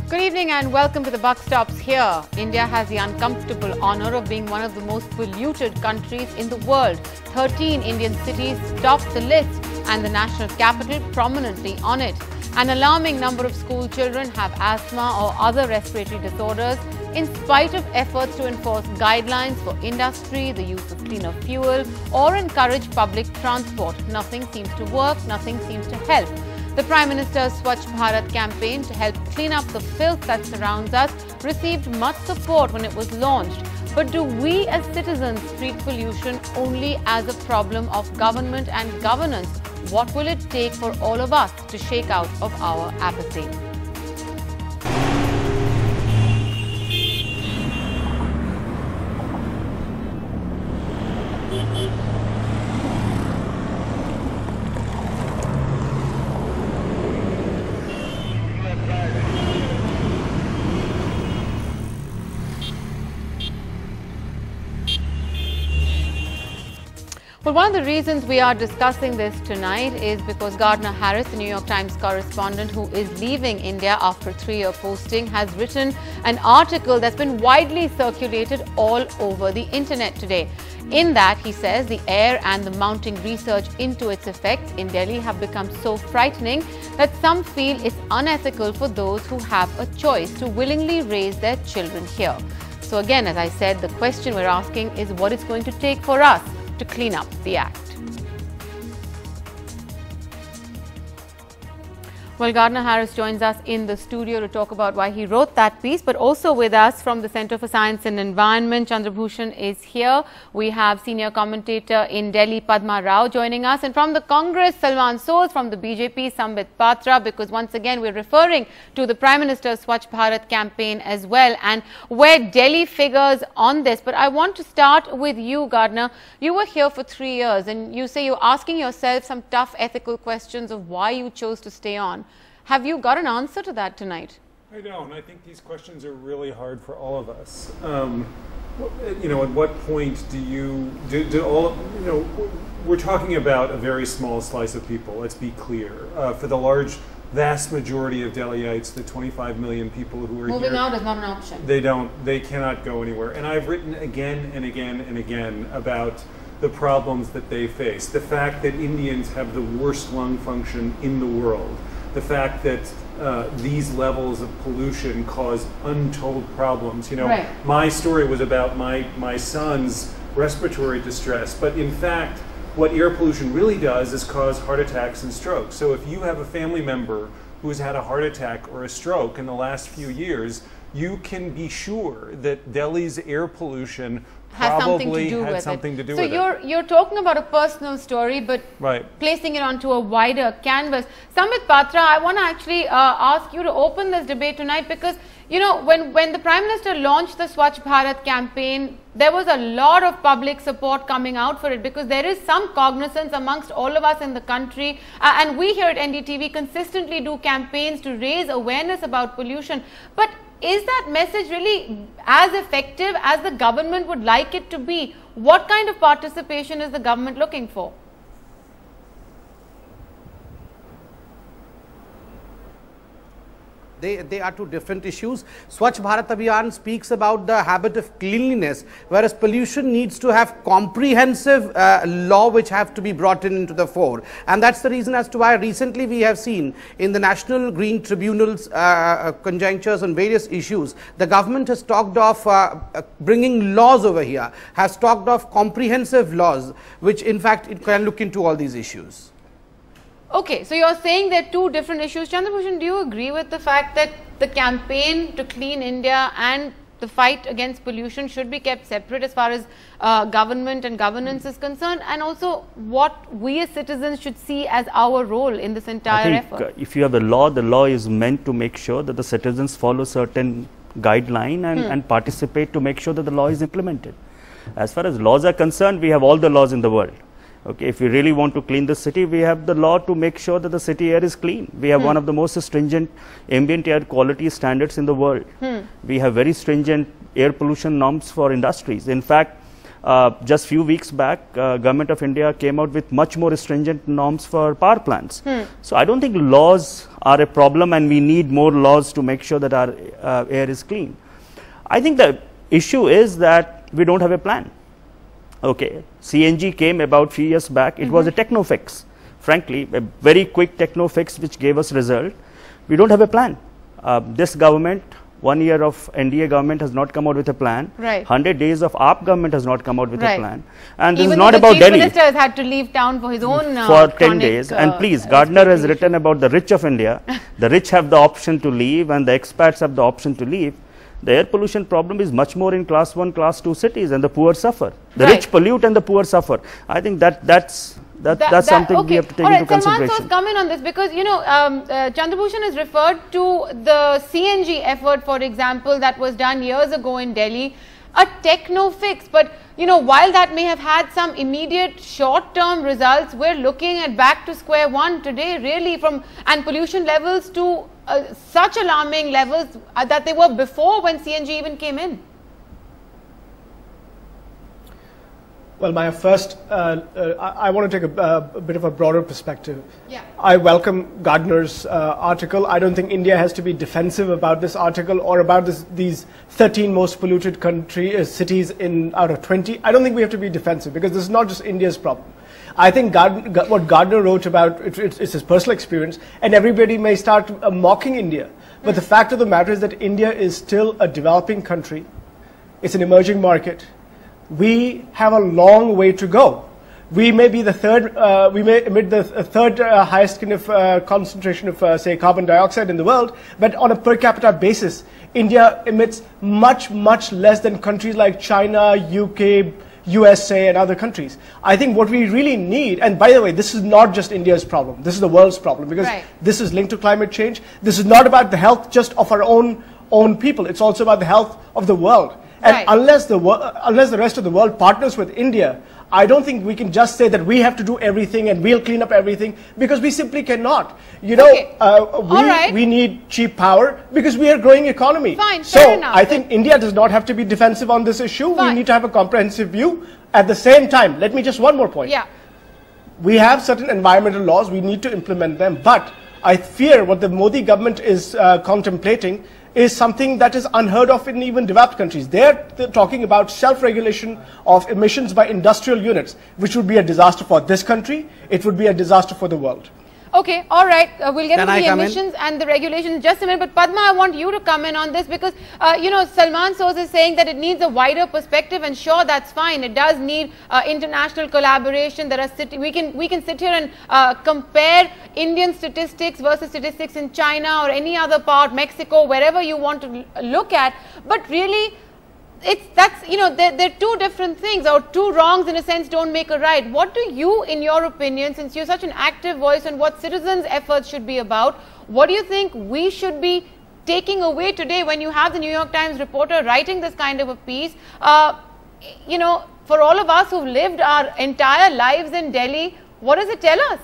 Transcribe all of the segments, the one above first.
Good evening and welcome to the Buck Stops here. India has the uncomfortable honour of being one of the most polluted countries in the world. 13 Indian cities top the list and the national capital prominently on it. An alarming number of school children have asthma or other respiratory disorders. In spite of efforts to enforce guidelines for industry, the use of cleaner fuel or encourage public transport, nothing seems to work, nothing seems to help. The Prime Minister's Swachh Bharat campaign to help clean up the filth that surrounds us received much support when it was launched. But do we as citizens treat pollution only as a problem of government and governance? What will it take for all of us to shake out of our apathy? Well, one of the reasons we are discussing this tonight is because Gardner Harris, the New York Times correspondent who is leaving India after a 3-year posting, has written an article that's been widely circulated all over the internet today. In that, he says the air and the mounting research into its effects in Delhi have become so frightening that some feel it's unethical for those who have a choice to willingly raise their children here. So again, as I said, the question we're asking is what it's going to take for us to clean up the act. Well, Gardner Harris joins us in the studio to talk about why he wrote that piece, but also with us from the Centre for Science and Environment, Chandrabhushan is here. We have senior commentator in Delhi, Padma Rao, joining us. And from the Congress, Salman Soz, from the BJP, Sambit Patra, because once again we're referring to the Prime Minister's Swachh Bharat campaign as well, and where Delhi figures on this. But I want to start with you, Gardner. You were here for 3 years, and you say you're asking yourself some tough ethical questions of why you chose to stay on. Have you got an answer to that tonight? I don't. I think these questions are really hard for all of us. You know, at what point do you, we're talking about a very small slice of people, let's be clear. For the vast majority of Delhiites, the 25 million people who are Moving here. out is not an option. They cannot go anywhere. And I've written again and again and again about the problems that they face. The fact that Indians have the worst lung function in the world. The fact that these levels of pollution cause untold problems. You know, right. My story was about my son's respiratory distress, but in fact, what air pollution really does is cause heart attacks and strokes. So if you have a family member who's had a heart attack or a stroke in the last few years, you can be sure that Delhi's air pollution probably had something to do with it. So you're talking about a personal story, but placing it onto a wider canvas. Sambit Patra, I want to actually ask you to open this debate tonight because, you know, when the Prime Minister launched the Swachh Bharat campaign, there was a lot of public support coming out for it because there is some cognizance amongst all of us in the country. And we here at NDTV consistently do campaigns to raise awareness about pollution. But is that message really as effective as the government would like it to be? What kind of participation is the government looking for? They are two different issues. Swachh Bharat Abhiyan speaks about the habit of cleanliness, whereas pollution needs to have comprehensive law which have to be brought into the fore. And that's the reason as to why recently we have seen in the National Green Tribunal's conjunctures on various issues, the government has talked of bringing laws over here, has talked of comprehensive laws, which in fact it can look into all these issues. Okay, so you're saying there are two different issues. Chandrabhushan, do you agree with the fact that the campaign to clean India and the fight against pollution should be kept separate as far as government and governance is concerned, and also what we as citizens should see as our role in this entire effort? If you have the law is meant to make sure that the citizens follow certain guideline and participate to make sure that the law is implemented. As far as laws are concerned, we have all the laws in the world. Okay, if we really want to clean the city, we have the law to make sure that the city air is clean. We have one of the most stringent ambient air quality standards in the world. We have very stringent air pollution norms for industries. In fact, just few weeks back, Government of India came out with much more stringent norms for power plants. So I don't think laws are a problem, and we need more laws to make sure that our air is clean. I think the issue is that we don't have a plan. Okay, CNG came about few years back. It was a techno fix, frankly, a very quick techno fix which gave us result. We don't have a plan. This government, 1 year of NDA government has not come out with a plan. Right. 100 days of AAP government has not come out with a plan. And this Even is not about Chief Delhi. Minister has had to leave town for his own for 10 days. And please, Gardner has written about the rich of India. The rich have the option to leave and the expats have the option to leave. The air pollution problem is much more in class 1, class 2 cities, and the poor suffer. The rich pollute and the poor suffer. I think that's something we have to take into consideration. Salman, come in on this, because you know Chandrabhushan has referred to the CNG effort, for example, that was done years ago in Delhi, a techno fix. But you know, while that may have had some immediate short-term results, we're looking at back to square one today, really, and pollution levels to such alarming levels that they were before when CNG even came in. Well, Maya, first, I want to take a bit of a broader perspective. Yeah. I welcome Gardner's article. I don't think India has to be defensive about this article or about these 13 most polluted cities out of 20. I don't think we have to be defensive, because this is not just India's problem. I think what Gardner wrote about, it's his personal experience, and everybody may start mocking India. But the fact of the matter is that India is still a developing country. It's an emerging market. We have a long way to go. We may be the third, we may emit the third highest kind of concentration of, say, carbon dioxide in the world, but on a per capita basis, India emits much, much less than countries like China, UK, USA, and other countries. I think what we really need, and by the way, this is not just India's problem, this is the world's problem, because this is linked to climate change. This is not about the health just of our own people, it's also about the health of the world. And unless the rest of the world partners with India, I don't think we can just say that we have to do everything and we'll clean up everything, because we simply cannot. You know, we need cheap power because we are a growing economy. Fine, so fair enough, I think India does not have to be defensive on this issue. We need to have a comprehensive view. At the same time, let me just one more point. Yeah. We have certain environmental laws, we need to implement them, but I fear what the Modi government is contemplating is something that is unheard of in even developed countries. They're talking about self-regulation of emissions by industrial units, which would be a disaster for this country. It would be a disaster for the world. Okay, all right. We'll get into the emissions and the regulations in just a minute. But Padma, I want you to come in on this, because, you know, Salman Soz is saying that it needs a wider perspective, and sure, that's fine. It does need international collaboration. There are we can sit here and compare Indian statistics versus statistics in China or any other part, Mexico, wherever you want to look at. But really, you know, they're two different things, or two wrongs in a sense don't make a right. What do you, in your opinion, since you're such an active voice on what citizens' efforts should be about, what do you think we should be taking away today when you have the New York Times reporter writing this kind of a piece? You know, for all of us who've lived our entire lives in Delhi, what does it tell us?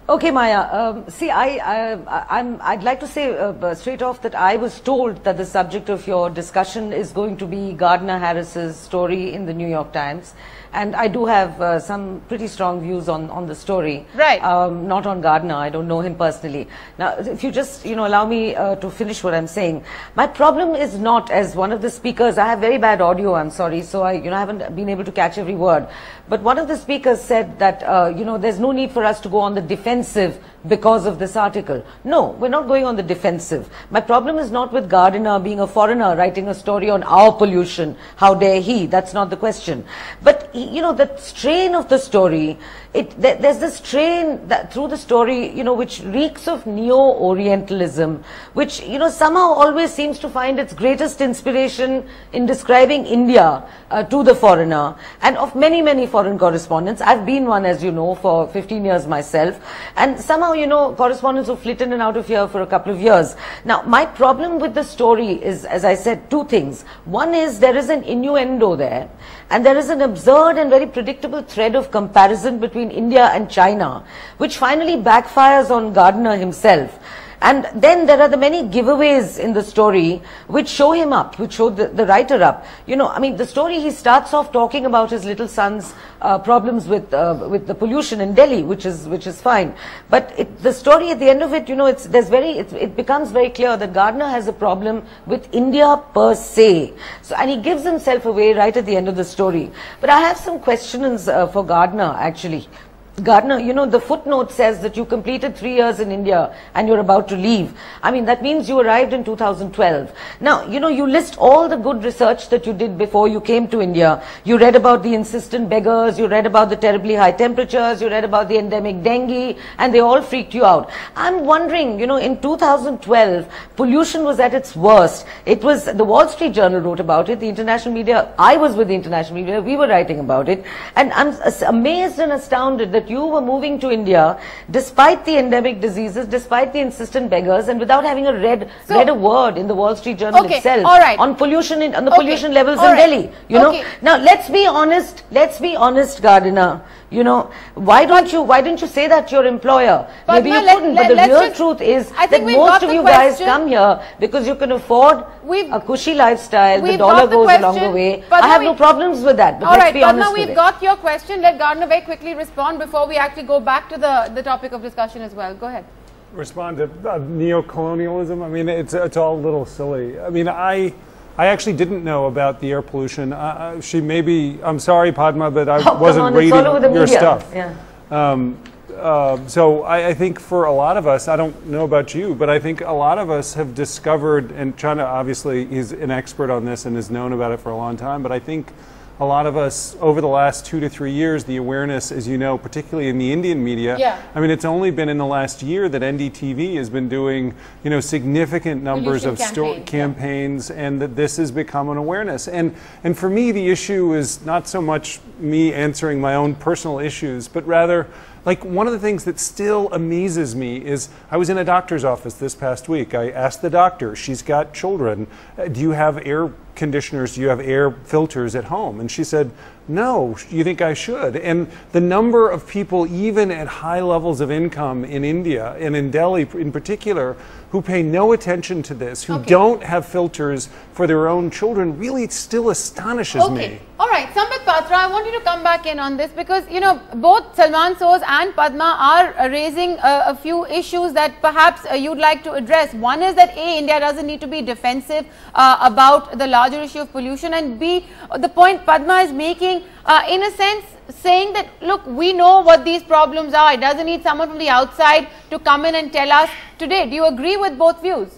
Okay, Maya. See, I'd like to say straight off that I was told that the subject of your discussion is going to be Gardner Harris's story in the New York Times. And I do have some pretty strong views on the story. Right. Not on Gardner. I don't know him personally. Now, if you just, you know, allow me to finish what I'm saying. My problem is not, as one of the speakers, I have very bad audio, I'm sorry, so I haven't been able to catch every word. But one of the speakers said that, you know, there's no need for us to go on the defensive because of this article. No, we're not going on the defensive. My problem is not with Gardner being a foreigner writing a story on our pollution. How dare he? That's not the question. But, you know, the strain of the story, there's this strain that through the story, you know, which reeks of neo-Orientalism, which, you know, somehow always seems to find its greatest inspiration in describing India to the foreigner, and of many, many foreign correspondents. I've been one, as you know, for 15 years myself, and somehow, you know, correspondents who flit in and out of here for a couple of years. Now, my problem with the story is, as I said, two things. One is there is an innuendo there, and there is an absurd and very predictable thread of comparison between India and China, which finally backfires on Gardner himself. And then there are the many giveaways in the story which show him up, which show the writer up. You know, I mean, the story, he starts off talking about his little son's problems with the pollution in Delhi, which is fine. But the story at the end of it, you know, it becomes very clear that Gardner has a problem with India per se. So, and he gives himself away right at the end of the story. But I have some questions for Gardner, actually. Gardner, you know, the footnote says that you completed 3 years in India and you're about to leave. I mean, that means you arrived in 2012. Now, you know, you list all the good research that you did before you came to India. You read about the insistent beggars, you read about the terribly high temperatures, you read about the endemic dengue, and they all freaked you out. I'm wondering, you know, in 2012, pollution was at its worst. It was, the Wall Street Journal wrote about it, the international media, I was with the international media, we were writing about it, and I'm amazed and astounded that you were moving to India despite the endemic diseases, despite the insistent beggars, and without having read a word in the Wall Street Journal itself on pollution on the pollution levels in Delhi. You know, now let's be honest, Gardner. You know, why don't you say that to your employer? Maybe you couldn't, but the real truth is that most of you guys come here because you can afford a cushy lifestyle, the dollar goes a longer way. I have no problems with that, but let's be honest with it. We've got your question. Let Gardner very quickly respond before we actually go back to the topic of discussion as well. Go ahead. Respond to neo-colonialism? I mean, it's all a little silly. I mean, I actually didn't know about the air pollution. I'm sorry, Padma, but I wasn't reading your stuff. Yeah. So I think for a lot of us, I don't know about you, but I think a lot of us have discovered, and Chana obviously is an expert on this and has known about it for a long time, but I think a lot of us over the last 2 to 3 years, the awareness, as you know, particularly in the Indian media, I mean, it's only been in the last year that NDTV has been doing, you know, significant numbers of campaigns, and that this has become an awareness. And for me, the issue is not so much me answering my own personal issues, but rather, like, one of the things that still amazes me is I was in a doctor's office this past week. I asked the doctor, she's got children, do you have air conditioners, do you have air filters at home? And she said, no, you think I should? And the number of people, even at high levels of income in India, and in Delhi in particular, who pay no attention to this, who don't have filters for their own children, really still astonishes me. All right, Sambit Patra, I want you to come back in on this because, you know, both Salman Soz and Padma are raising a few issues that perhaps you'd like to address. One is that A, India doesn't need to be defensive about the larger issue of pollution, and B, the point Padma is making, in a sense, saying that, look, we know what these problems are. It doesn't need someone from the outside to come in and tell us today. Do you agree with both views?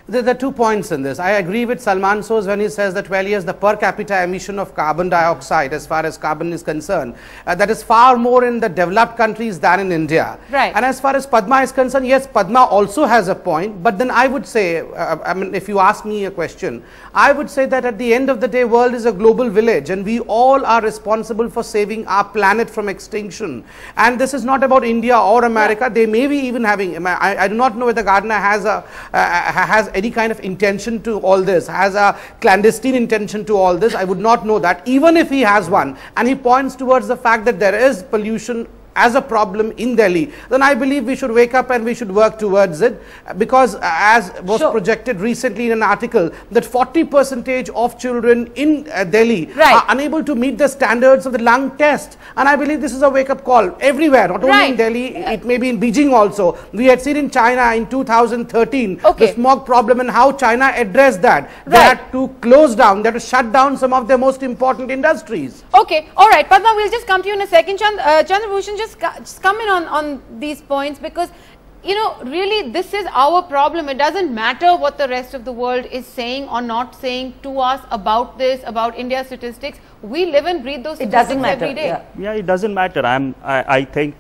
There are 2 points in this. I agree with Salman Soz when he says that, well, yes, the per capita emission of carbon dioxide, as far as carbon is concerned, that is far more in the developed countries than in India. Right. And as far as Padma is concerned, yes, Padma also has a point. But then I would say, I mean, if you ask me a question, I would say that at the end of the day, world is a global village, and we all are responsible for saving our planet from extinction. And this is not about India or America. They may be even having, I do not know whether Gardner has any kind of intention to all this, has a clandestine intention to all this. I would not know that, even if he has one, and he points towards the fact that there is pollution as a problem in Delhi, then I believe we should wake up and we should work towards it, because as was projected recently in an article, that 40% of children in Delhi are unable to meet the standards of the lung test, and I believe this is a wake-up call everywhere, not only in Delhi, it may be in Beijing also. We had seen in China in 2013 the smog problem and how China addressed that. They had to close down, they had to shut down some of their most important industries. Okay, all right, Padma, we'll just come to you in a second. Chandrabhushan, just come in on these points, because, you know, really this is our problem. It doesn't matter what the rest of the world is saying or not saying to us about this, about India's statistics. We live and breathe those statistics every day. Yeah, it doesn't matter. I think,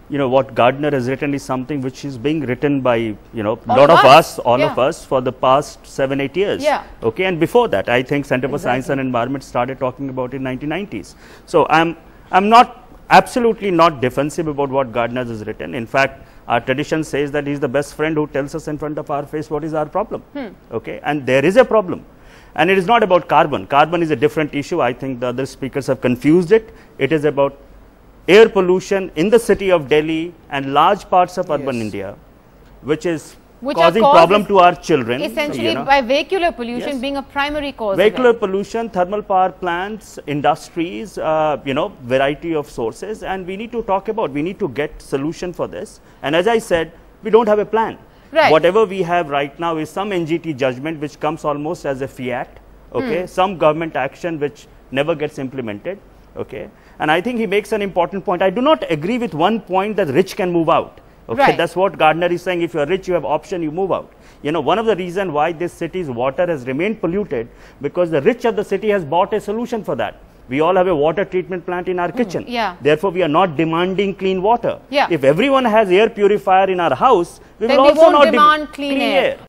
you know, what Gardner has written is something which is being written by, you know, a lot of us, all of us, for the past 7-8 years. Okay, and before that, I think Center for Science and Environment started talking about it in 1990s. So I'm not absolutely not defensive about what Gardner has written. In fact, our tradition says that he is the best friend who tells us in front of our face what is our problem. Okay, and there is a problem, and it is not about carbon. Carbon is a different issue. I think the other speakers have confused it. It is about air pollution in the city of Delhi and large parts of urban India, which is Which causing problem to our children. Essentially, by vehicular pollution being a primary cause. Vehicular pollution, thermal power plants, industries, variety of sources, and we need to talk about, we need to get solution for this. And as I said, we don't have a plan. Right. Whatever we have right now is some NGT judgment which comes almost as a fiat, okay, some government action which never gets implemented, okay. And I think he makes an important point. I do not agree with one point that rich can move out. Okay, right. That's what Gardner is saying. If you are rich, you have option, you move out. One of the reasons why this city's water has remained polluted, because the rich of the city has bought a solution for that. We all have a water treatment plant in our kitchen. Yeah. Therefore, we are not demanding clean water. Yeah. If everyone has air purifier in our house, we then will we also won't not demand clean air.